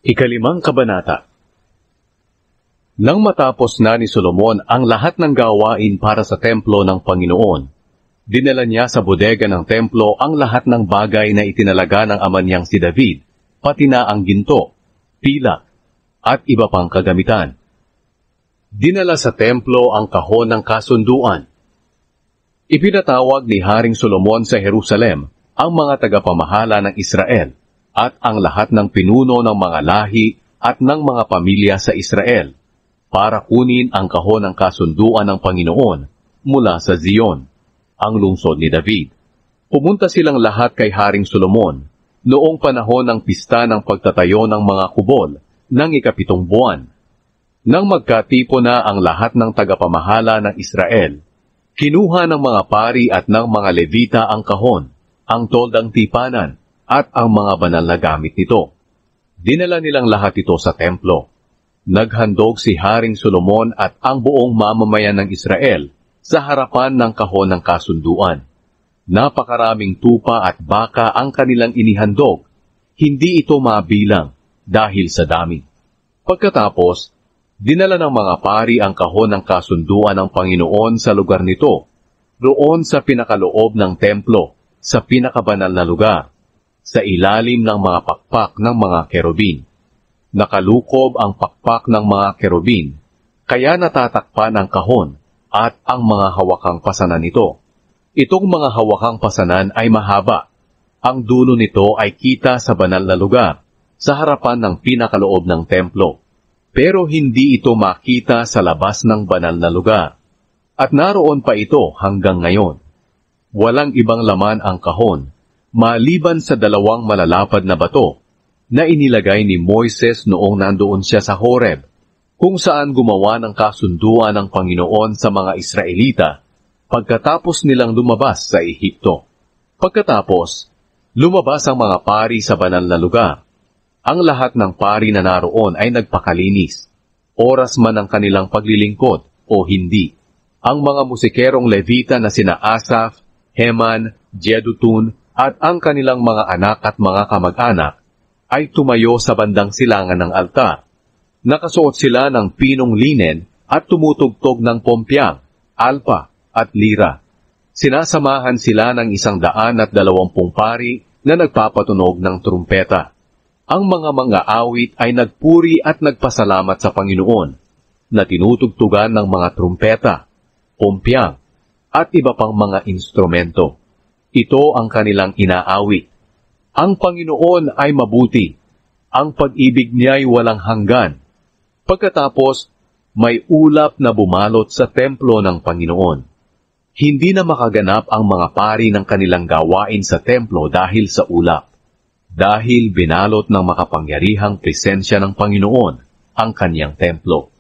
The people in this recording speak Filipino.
Ikalimang kabanata. Nang matapos na ni Solomon ang lahat ng gawain para sa templo ng Panginoon, dinala niya sa bodega ng templo ang lahat ng bagay na itinalaga ng ama niyang si David, pati na ang ginto, pilak, at iba pang kagamitan. Dinala sa templo ang kahon ng kasunduan. Ipinatawag ni Haring Solomon sa Jerusalem ang mga tagapamahala ng Israel at ang lahat ng pinuno ng mga lahi at ng mga pamilya sa Israel para kunin ang kahon ng kasunduan ng Panginoon mula sa Zion, ang lungsod ni David. Pumunta silang lahat kay Haring Solomon noong panahon ng pista ng pagtatayo ng mga kubol ng ika-7 buwan. Nang magkatipo na ang lahat ng tagapamahala ng Israel, kinuha ng mga pari at ng mga Levita ang kahon, ang toldang tipanan, at ang mga banal na gamit nito. Dinala nilang lahat ito sa templo. Naghandog si Haring Solomon at ang buong mamamayan ng Israel sa harapan ng kahon ng kasunduan. Napakaraming tupa at baka ang kanilang inihandog. Hindi ito mabilang dahil sa dami. Pagkatapos, dinala ng mga pari ang kahon ng kasunduan ng Panginoon sa lugar nito, roon sa pinakaloob ng templo, sa pinakabanal na lugar, sa ilalim ng mga pakpak ng mga kerubin. Nakalukob ang pakpak ng mga kerubin, kaya natatakpan ang kahon at ang mga hawakang pasanan nito. Itong mga hawakang pasanan ay mahaba. Ang dulo nito ay kita sa banal na lugar, sa harapan ng pinakaloob ng templo. Pero hindi ito makita sa labas ng banal na lugar. At naroon pa ito hanggang ngayon. Walang ibang laman ang kahon, maliban sa 2 malalapad na bato na inilagay ni Moises noong nandoon siya sa Horeb, kung saan gumawa ng kasunduan ng Panginoon sa mga Israelita pagkatapos nilang lumabas sa Ehipto. Pagkatapos, lumabas ang mga pari sa banal na lugar. Ang lahat ng pari na naroon ay nagpakalinis, oras man ang kanilang paglilingkod o hindi. Ang mga musikerong Levita na sina Asaph, Heman, Jedutun, at ang kanilang mga anak at mga kamag-anak ay tumayo sa bandang silangan ng altar. Nakasuot sila ng pinong linen at tumutugtog ng pompyang, alpa at lira. Sinasamahan sila ng 120 pari na nagpapatunog ng trumpeta. Ang mga awit ay nagpuri at nagpasalamat sa Panginoon na tinutugtugan ng mga trumpeta, pompyang, at iba pang mga instrumento. Ito ang kanilang inaawit. Ang Panginoon ay mabuti. Ang pag-ibig niya ay walang hanggan. Pagkatapos, may ulap na bumalot sa templo ng Panginoon. Hindi na makaganap ang mga pari ng kanilang gawain sa templo dahil sa ulap. Dahil binalot ng makapangyarihang presensya ng Panginoon ang kanyang templo.